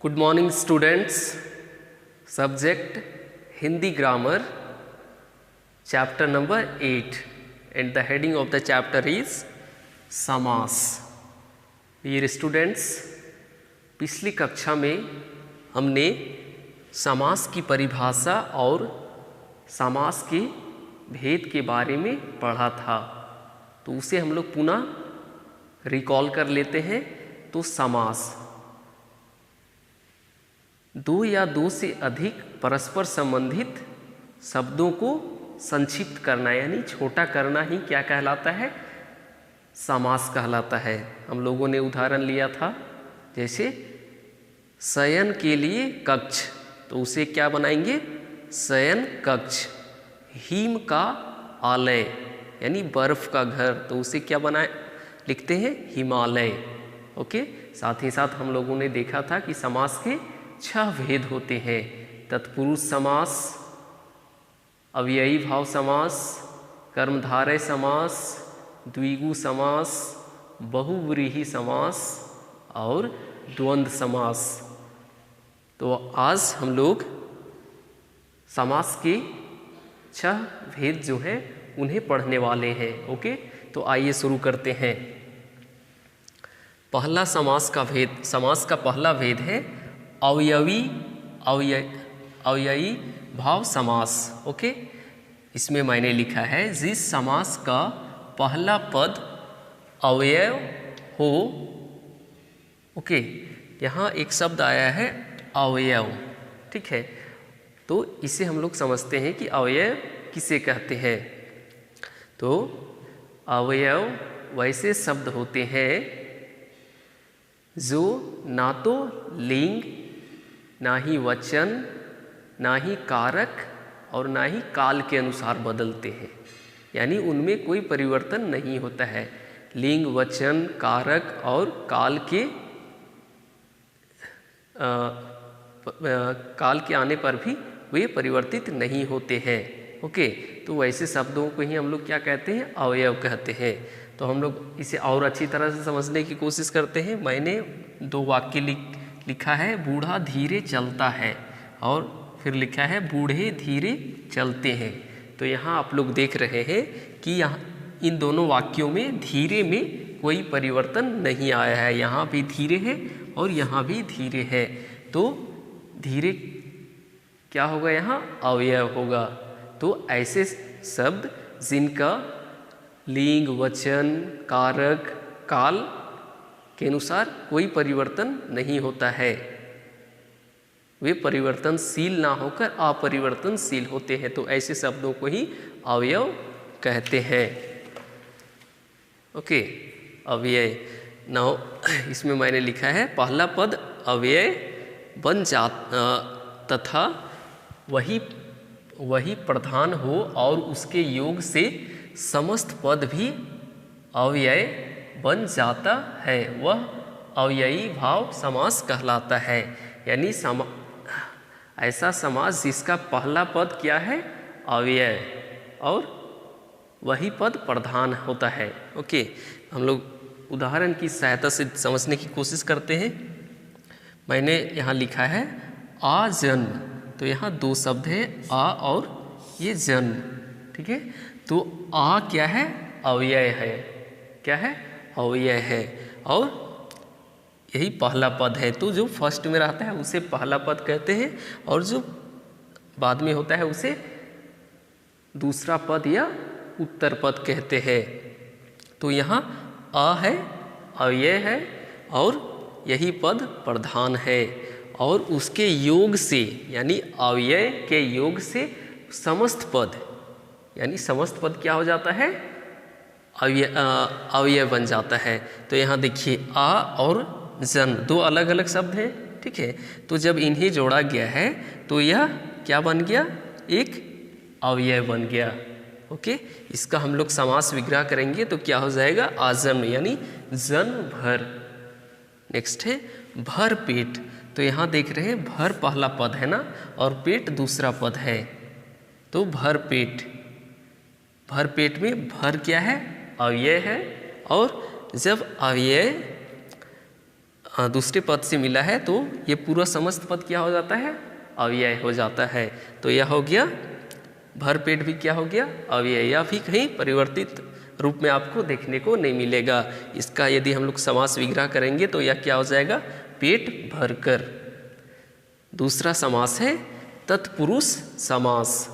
Good morning students. Subject Hindi grammar, chapter number 8, and the heading of the chapter is समास। Dear students, पिछली कक्षा में हमने समास की परिभाषा और समास के भेद के बारे में पढ़ा था, तो उसे हम लोग पुनः रिकॉल कर लेते हैं। तो समास दो या दो से अधिक परस्पर संबंधित शब्दों को संक्षिप्त करना यानी छोटा करना ही क्या कहलाता है? समास कहलाता है। हम लोगों ने उदाहरण लिया था, जैसे शयन के लिए कक्ष, तो उसे क्या बनाएंगे? शयन कक्ष। हिम का आलय यानी बर्फ का घर, तो उसे क्या बनाए लिखते हैं? हिमालय। ओके। साथ ही साथ हम लोगों ने देखा था कि समास के 6 भेद होते हैं: तत्पुरुष समास, अव्ययी भाव समास, कर्मधारय समास, द्विगु समास, बहुव्रीहि समास और द्वंद्व समास। तो आज हम लोग समास के 6 भेद जो हैं उन्हें पढ़ने वाले हैं। ओके, तो आइए शुरू करते हैं। पहला समास का भेद, समास का पहला भेद है अव्ययी भाव समास। ओके, इसमें मैंने लिखा है जिस समास का पहला पद अवयव हो। ओके, यहाँ एक शब्द आया है अवयव, ठीक है। तो इसे हम लोग समझते हैं कि अवयव किसे कहते हैं। तो अवयव वैसे शब्द होते हैं जो ना तो लिंग, ना ही वचन, ना ही कारक और ना ही काल के अनुसार बदलते हैं, यानी उनमें कोई परिवर्तन नहीं होता है। लिंग, वचन, कारक और काल के आने पर भी वे परिवर्तित नहीं होते हैं। ओके, तो वैसे शब्दों को ही हम लोग क्या कहते हैं? अवयव कहते हैं। तो हम लोग इसे और अच्छी तरह से समझने की कोशिश करते हैं। मैंने 2 वाक्य लिखा है, बूढ़ा धीरे चलता है, और फिर लिखा है बूढ़े धीरे चलते हैं। तो यहाँ आप लोग देख रहे हैं कि यहाँ इन दोनों वाक्यों में धीरे में कोई परिवर्तन नहीं आया है। यहाँ भी धीरे है और यहाँ भी धीरे है। तो धीरे क्या होगा? यहाँ अवयव होगा। तो ऐसे शब्द जिनका लिंग, वचन, कारक, काल के अनुसार कोई परिवर्तन नहीं होता है, वे परिवर्तनशील ना होकर अपरिवर्तनशील होते हैं, तो ऐसे शब्दों को ही अवयव कहते हैं। ओके, अव्यय। नाउ इसमें मैंने लिखा है पहला पद अव्यय बन तथा वही प्रधान हो और उसके योग से समस्त पद भी अव्यय बन जाता है, वह अव्ययी भाव समास कहलाता है। यानी ऐसा समास जिसका पहला पद क्या है? अव्यय, और वही पद प्रधान होता है। ओके, हम लोग उदाहरण की सहायता से समझने की कोशिश करते हैं। मैंने यहाँ लिखा है आ जन्म, तो यहाँ 2 शब्द हैं, आ और ये जन्म, ठीक है। तो आ क्या है? अव्यय है। क्या है? अव्यय है, और यही पहला पद है। तो जो फर्स्ट में रहता है उसे पहला पद कहते हैं, और जो बाद में होता है उसे दूसरा पद या उत्तर पद कहते हैं। तो यहाँ आ है, अव्यय है, और यही पद प्रधान है, और उसके योग से यानी अव्यय के योग से समस्त पद, यानी समस्त पद क्या हो जाता है? अव्यय बन जाता है। तो यहाँ देखिए आ और जन 2 अलग अलग शब्द हैं, ठीक है। तो जब इन्हें जोड़ा गया है तो यह क्या बन गया? एक अव्यय बन गया। ओके, इसका हम लोग समास विग्रह करेंगे तो क्या हो जाएगा? आजन्म यानी जन्म भर। नेक्स्ट है भर पेट। तो यहाँ देख रहे हैं भर पहला पद है ना, और पेट दूसरा पद है। तो भर पेट, भर पेट में भर क्या है? अव्यय है, और जब अव्यय दूसरे पद से मिला है तो ये पूरा समस्त पद क्या हो जाता है, अव्यय हो जाता है। तो यह हो गया भरपेट भी क्या हो गया, अव्यय, या भी कहीं परिवर्तित रूप में आपको देखने को नहीं मिलेगा। इसका यदि हम लोग समास विग्रह करेंगे तो यह क्या हो जाएगा, पेट भरकर। दूसरा समास है तत्पुरुष समास।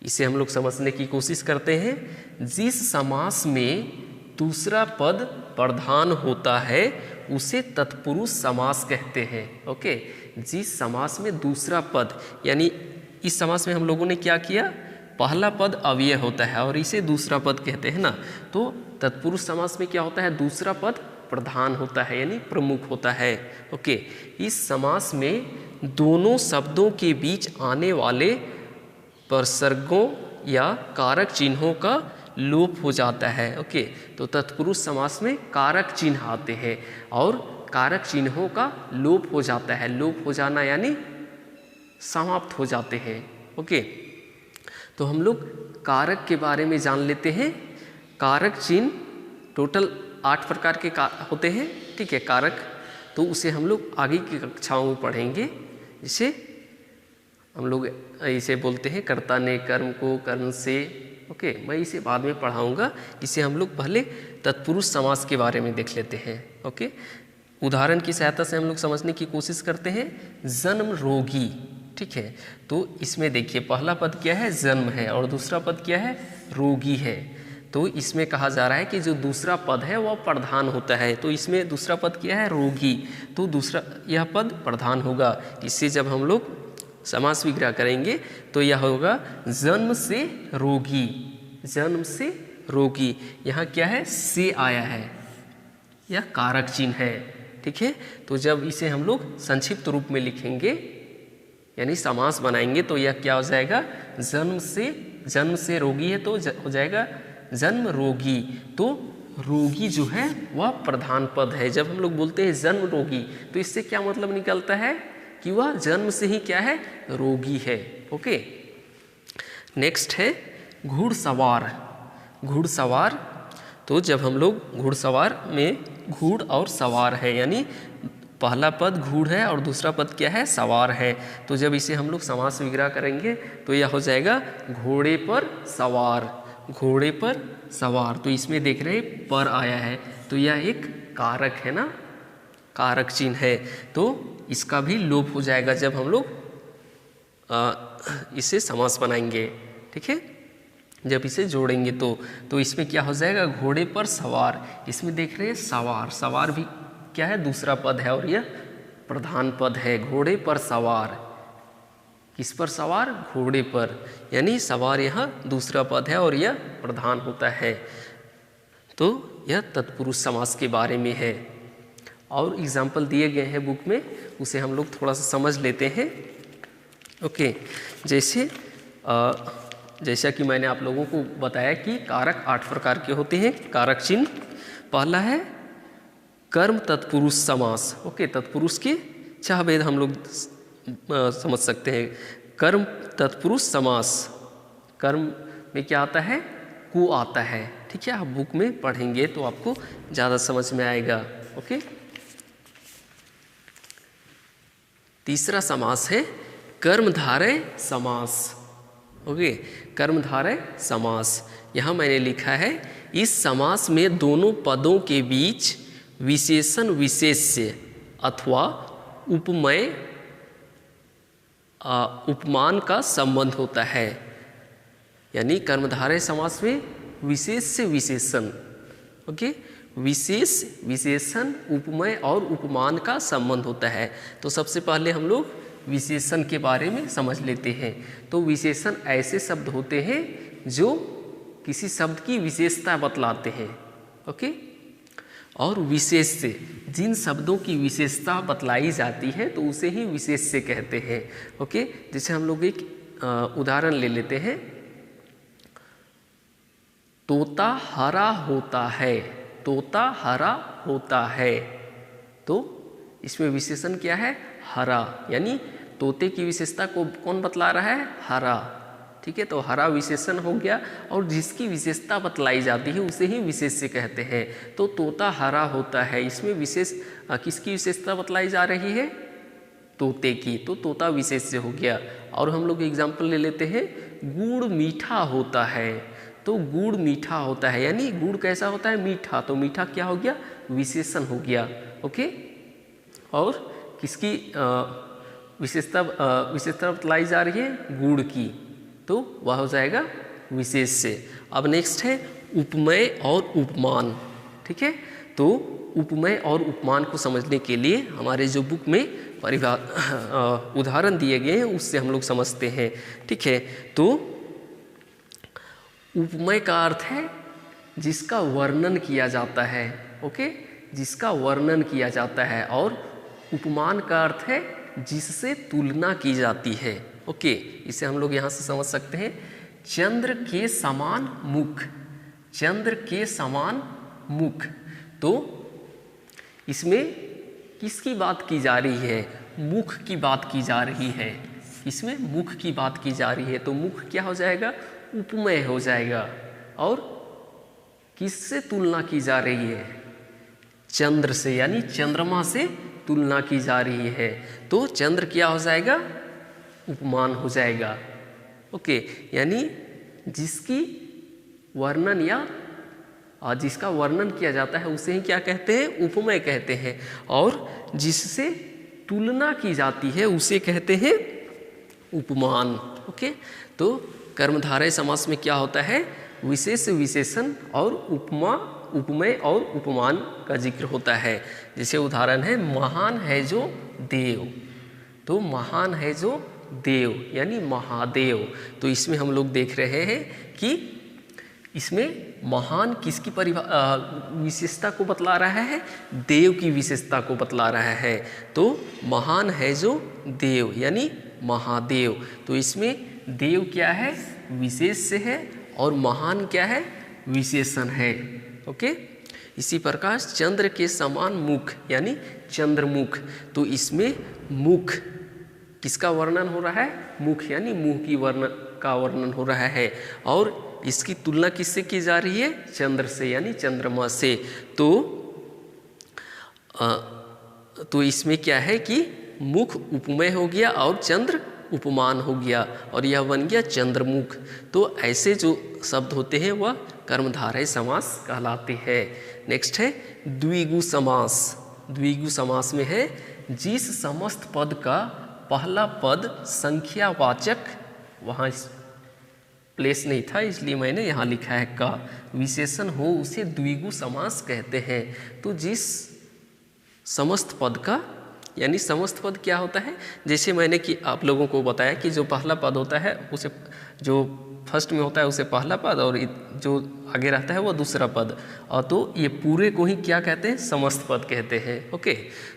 इसे हम लोग समझने की कोशिश करते हैं। जिस समास में दूसरा पद प्रधान होता है उसे तत्पुरुष समास कहते हैं। ओके, जिस समास में दूसरा पद, यानी इस समास में हम लोगों ने क्या किया, पहला पद अव्यय होता है और इसे दूसरा पद कहते हैं ना। तो तत्पुरुष समास में क्या होता है, दूसरा पद प्रधान होता है यानी प्रमुख होता है। ओके, इस समास में दोनों शब्दों के बीच आने वाले प्रसर्गों या कारक चिन्हों का लोप हो जाता है। ओके, तो तत्पुरुष समास में कारक चिन्ह आते हैं और कारक चिन्हों का लोप हो जाता है। लोप हो जाना यानी समाप्त हो जाते हैं। ओके, तो हम लोग कारक के बारे में जान लेते हैं। कारक चिन्ह टोटल 8 प्रकार के होते हैं। ठीक है, कारक, तो उसे हम लोग आगे की कक्षाओं में पढ़ेंगे। जिसे हम लोग इसे बोलते हैं कर्ता ने कर्म को कर्म से। ओके, मैं इसे बाद में पढ़ाऊंगा। इसे हम लोग पहले तत्पुरुष समास के बारे में देख लेते हैं। ओके, उदाहरण की सहायता से हम लोग समझने की कोशिश करते हैं। जन्म रोगी, ठीक है, तो इसमें देखिए पहला पद क्या है, जन्म है, और दूसरा पद क्या है, रोगी है। तो इसमें कहा जा रहा है कि जो दूसरा पद है वह प्रधान होता है। तो इसमें दूसरा पद क्या है, रोगी, तो दूसरा यह पद प्रधान होगा। इससे जब हम लोग समास विग्रह करेंगे तो यह होगा जन्म से रोगी। जन्म से रोगी, यहाँ क्या है, से आया है, यह कारक चिन्ह है। ठीक है, तो जब इसे हम लोग संक्षिप्त रूप में लिखेंगे यानी समास बनाएंगे तो यह क्या हो जाएगा, जन्म से रोगी है तो हो जाएगा जन्म रोगी। तो रोगी जो है वह प्रधान पद है। जब हम लोग बोलते हैं जन्म रोगी तो इससे क्या मतलब निकलता है कि वह जन्म से ही क्या है, रोगी है। ओके, नेक्स्ट है घुड़सवार। घुड़सवार, तो जब हम लोग घुड़सवार में घुड़ और सवार है, यानी पहला पद घुड़ है और दूसरा पद क्या है, सवार है। तो जब इसे हम लोग समास विग्रह करेंगे तो यह हो जाएगा घोड़े पर सवार। घोड़े पर सवार, तो इसमें देख रहे हैं पर आया है तो यह एक कारक है ना, कारक चिन्ह है। तो इसका भी लोप हो जाएगा जब हम लोग इसे समास बनाएंगे। ठीक है, जब इसे जोड़ेंगे तो इसमें क्या हो जाएगा, घोड़े पर सवार। इसमें देख रहे हैं सवार, सवार भी क्या है, दूसरा पद है और यह प्रधान पद है। घोड़े पर सवार, किस पर सवार, घोड़े पर, यानी सवार यहाँ दूसरा पद है और यह प्रधान होता है। तो यह तत्पुरुष समास के बारे में है और एग्जाम्पल दिए गए हैं बुक में, उसे हम लोग थोड़ा सा समझ लेते हैं। ओके, जैसा कि मैंने आप लोगों को बताया कि कारक 8 प्रकार के होते हैं। कारक चिन्ह पहला है कर्म तत्पुरुष समास। ओके, तत्पुरुष के 6 भेद हम लोग समझ सकते हैं। कर्म तत्पुरुष समास, कर्म में क्या आता है, को आता है। ठीक है, आप बुक में पढ़ेंगे तो आपको ज़्यादा समझ में आएगा। ओके, तीसरा समास है कर्मधारय समास। ओके, कर्मधारय समास, यहाँ मैंने लिखा है इस समास में दोनों पदों के बीच विशेषण विशेष्य अथवा उपमेय उपमान का संबंध होता है। यानी कर्मधारय समास में विशेष से विशेषण, ओके, विशेष विशेषण उपमेय और उपमान का संबंध होता है। तो सबसे पहले हम लोग विशेषण के बारे में समझ लेते हैं। तो विशेषण ऐसे शब्द होते हैं जो किसी शब्द की विशेषता बतलाते हैं। ओके, और विशेष से जिन शब्दों की विशेषता बतलाई जाती है तो उसे ही विशेष से कहते हैं। ओके, जैसे हम लोग एक उदाहरण ले लेते हैं, तोता हरा होता है। तोता हरा होता है, तो इसमें विशेषण क्या है, हरा, यानी तोते की विशेषता को कौन बतला रहा है, हरा। ठीक है। तो हरा विशेषण हो गया, और जिसकी विशेषता बतलाई जाती है उसे ही विशेष्य कहते हैं। तो तोता हरा होता है, इसमें किसकी विशेषता बतलाई जा रही है? तोते की, तो तोता विशेष्य हो गया। और हम लोग एग्जाम्पल ले लेते हैं, गुड़ मीठा होता है, तो गुड़ मीठा होता है, यानी गुड़ कैसा होता है? मीठा। तो मीठा क्या हो गया? विशेषण हो गया। ओके। और किसकी विशेषता बतलाई जा रही है? गुड़ की, तो वह हो जाएगा विशेष्य। अब नेक्स्ट है उपमेय और उपमान, ठीक है। तो उपमेय और उपमान को समझने के लिए हमारे जो बुक में उदाहरण दिए गए हैं उससे हम लोग समझते हैं, ठीक है। तो उपमेय का अर्थ है जिसका वर्णन किया जाता है, ओके, जिसका वर्णन किया जाता है। और उपमान का अर्थ है जिससे तुलना की जाती है, ओके। इसे हम लोग यहाँ से समझ सकते हैं, चंद्र के समान मुख, चंद्र के समान मुख। तो इसमें किसकी बात की जा रही है? मुख की बात की जा रही है, इसमें मुख की बात की जा रही है। तो मुख क्या हो जाएगा? उपमेय हो जाएगा। और किससे तुलना की जा रही है? चंद्र से, यानी चंद्रमा से तुलना की जा रही है। तो चंद्र क्या हो जाएगा? उपमान हो जाएगा, ओके। यानी जिसकी वर्णन या जिसका वर्णन किया जाता है उसे ही क्या कहते हैं? उपमेय कहते हैं। और जिससे तुलना की जाती है उसे कहते हैं उपमान, ओके। तो कर्मधारय समास में क्या होता है? विशेष विशेषण और उपमा, उपमेय और उपमान का जिक्र होता है। जैसे उदाहरण है, महान है जो देव, तो महान है जो देव यानी महादेव। तो इसमें हम लोग देख रहे हैं कि इसमें महान किसकी विशेषता को बतला रहा है? देव की विशेषता को बतला रहा है। तो महान है जो देव यानी महादेव। तो इसमें देव क्या है? विशेष्य है, और महान क्या है? विशेषण है, ओके। इसी प्रकार चंद्र के समान मुख यानी चंद्रमुख। तो इसमें मुख किसका वर्णन हो रहा है? मुख यानी मुंह की वर्णन हो रहा है। और इसकी तुलना किससे की जा रही है? चंद्र से यानी चंद्रमा से। तो इसमें क्या है कि मुख उपमेय हो गया और चंद्र उपमान हो गया, और यह बन गया चंद्रमुख। तो ऐसे जो शब्द होते हैं वह कर्मधारय समास कहलाते हैं। नेक्स्ट है द्विगु समास। द्विगु समास में है जिस समस्त पद का पहला पद संख्यावाचक, वहाँ प्लेस नहीं था इसलिए मैंने यहाँ लिखा है का, विशेषण हो उसे द्विगु समास कहते हैं। तो जिस समस्त पद का, यानी समस्त पद क्या होता है? जैसे मैंने कि आप लोगों को बताया कि जो पहला पद होता है उसे, जो फर्स्ट में होता है उसे पहला पद, और जो आगे रहता है वो दूसरा पद। और तो ये पूरे को ही क्या कहते हैं? समस्त पद कहते हैं, ओके।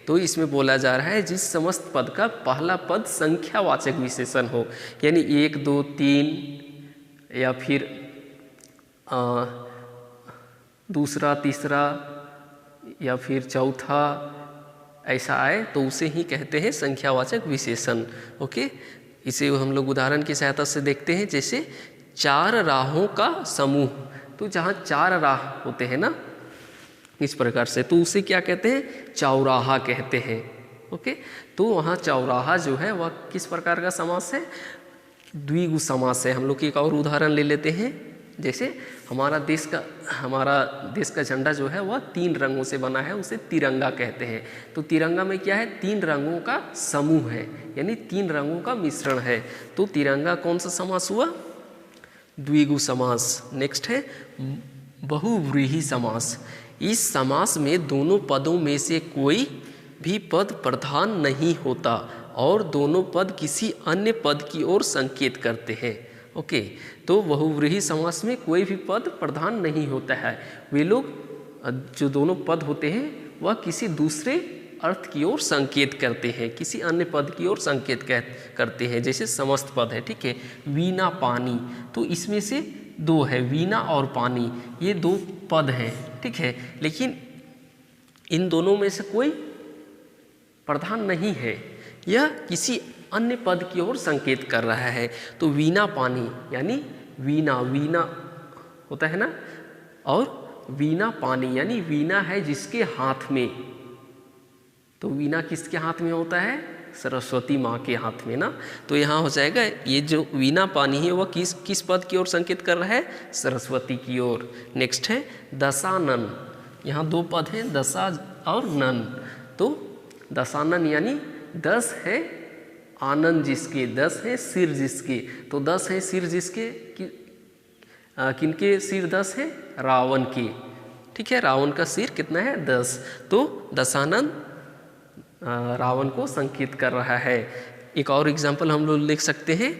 तो इसमें बोला जा रहा है जिस समस्त पद का पहला पद संख्यावाचक विशेषण हो, यानी 1, 2, 3 या फिर दूसरा, तीसरा या फिर चौथा ऐसा आए तो उसे ही कहते हैं संख्यावाचक विशेषण, ओके। इसे हम लोग उदाहरण की सहायता से देखते हैं। जैसे 4 राहों का समूह, तो जहाँ 4 राह होते हैं ना इस प्रकार से, तो उसे क्या कहते हैं? चौराहा कहते हैं, ओके। तो वहाँ चौराहा जो है वह किस प्रकार का समास है? द्विगु समास है। हम लोग एक और उदाहरण ले लेते हैं। जैसे हमारा देश का झंडा जो है वह 3 रंगों से बना है, उसे तिरंगा कहते हैं। तो तिरंगा में क्या है? 3 रंगों का समूह है, यानी 3 रंगों का मिश्रण है। तो तिरंगा कौन सा समास हुआ? द्विगु समास। नेक्स्ट है बहुव्रीहि समास। इस समास में दोनों पदों में से कोई भी पद प्रधान नहीं होता और दोनों पद किसी अन्य पद की ओर संकेत करते हैं, ओके। तो बहुव्रीहि समास में कोई भी पद प्रधान नहीं होता है। वे लोग जो दोनों पद होते हैं वह किसी दूसरे अर्थ की ओर संकेत करते हैं, किसी अन्य पद की ओर संकेत करते हैं। जैसे समस्त पद है, ठीक है। वीणा पानी, तो इसमें से 2 है, वीणा और पानी, ये 2 पद हैं, ठीक है। लेकिन इन दोनों में से कोई प्रधान नहीं है, यह किसी अन्य पद की ओर संकेत कर रहा है। तो वीणा पानी यानी वीणा, वीणा होता है ना, और वीणा पानी यानी वीणा है जिसके हाथ में। तो वीणा किसके हाथ में होता है? सरस्वती माँ के हाथ में ना। तो यहाँ हो जाएगा ये जो वीणा पानी है वह किस पद की ओर संकेत कर रहा है? सरस्वती की ओर। नेक्स्ट है दशानन। यहाँ दो पद हैं, दशा और नन। तो दशानन यानी 10 है आनंद जिसके, 10 है सिर जिसके। तो 10 है सिर जिसके, किनके सिर 10 है? रावण के। ठीक है, रावण का सिर कितना है? 10। तो दशानन रावण को संकेत कर रहा है। एक और एग्जाम्पल हम लोग लिख सकते हैं,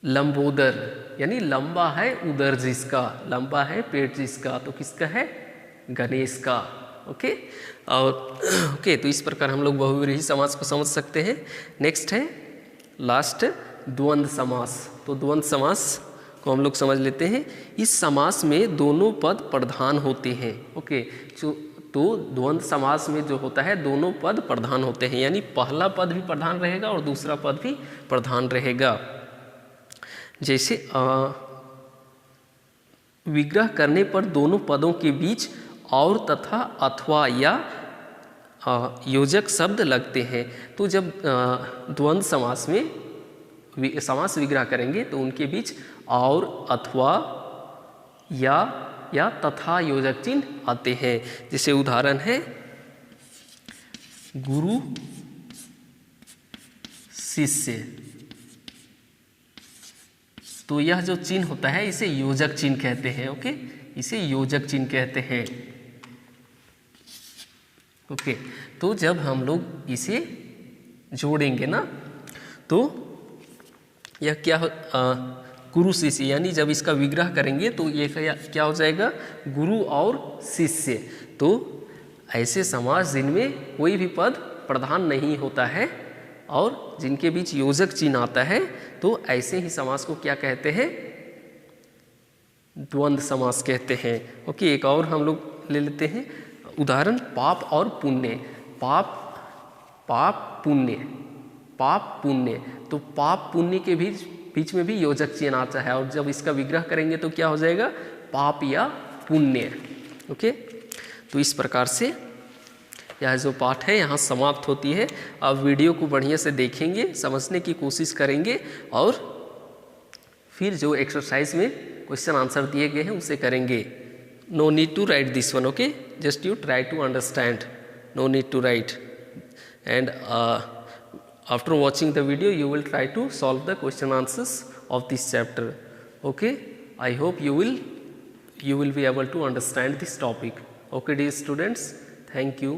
लंबोदर यानी लंबा है उदर जिसका, लंबा है पेट जिसका। तो किसका है? गणेश का। ओके, और ओके, तो इस प्रकार हम लोग बहुव्रीहि समास को समझ सकते हैं। नेक्स्ट है लास्ट द्वंद्व समास। तो द्वंद्व समास को हम लोग समझ लेते हैं। इस समास में दोनों पद प्रधान होते हैं। ओके, तो द्वंद्व समास में जो होता है दोनों पद प्रधान होते हैं, यानी पहला पद भी प्रधान रहेगा और दूसरा पद भी प्रधान रहेगा। जैसे विग्रह करने पर दोनों पदों के बीच और तथा अथवा या योजक शब्द लगते हैं। तो जब द्वंद्व समास में समास विग्रह करेंगे तो उनके बीच और अथवा या तथा योजक चिन्ह आते हैं। जैसे उदाहरण है गुरु शिष्य। तो यह जो चिन्ह होता है इसे योजक चिन्ह कहते हैं। ओके, इसे योजक चिन्ह कहते हैं। ओके, तो जब हम लोग इसे जोड़ेंगे ना तो यह क्या गुरु शिष्य, यानी जब इसका विग्रह करेंगे तो ये क्या हो जाएगा? गुरु और शिष्य। तो ऐसे समास जिनमें कोई भी पद प्रधान नहीं होता है और जिनके बीच योजक चिन्ह आता है, तो ऐसे ही समास को क्या कहते हैं? द्वंद्व समास कहते हैं। ओके, एक और हम लोग ले लेते हैं उदाहरण, पाप और पुण्य। पाप पुण्य, पाप पुण्य। तो पाप पुण्य के बीच में भी योजक चिन्ह आता है और जब इसका विग्रह करेंगे तो क्या हो जाएगा? पाप या पुण्य। ओके, तो इस प्रकार से यह जो पाठ है यहाँ समाप्त होती है। अब वीडियो को बढ़िया से देखेंगे, समझने की कोशिश करेंगे और फिर जो एक्सरसाइज में क्वेश्चन आंसर दिए गए हैं उसे करेंगे। No need to write this one. Okay, just you try to understand, no need to write. And after watching the video you will try to solve the question answers of this chapter. Okay, I hope you will be able to understand this topic. Okay dear students, thank you.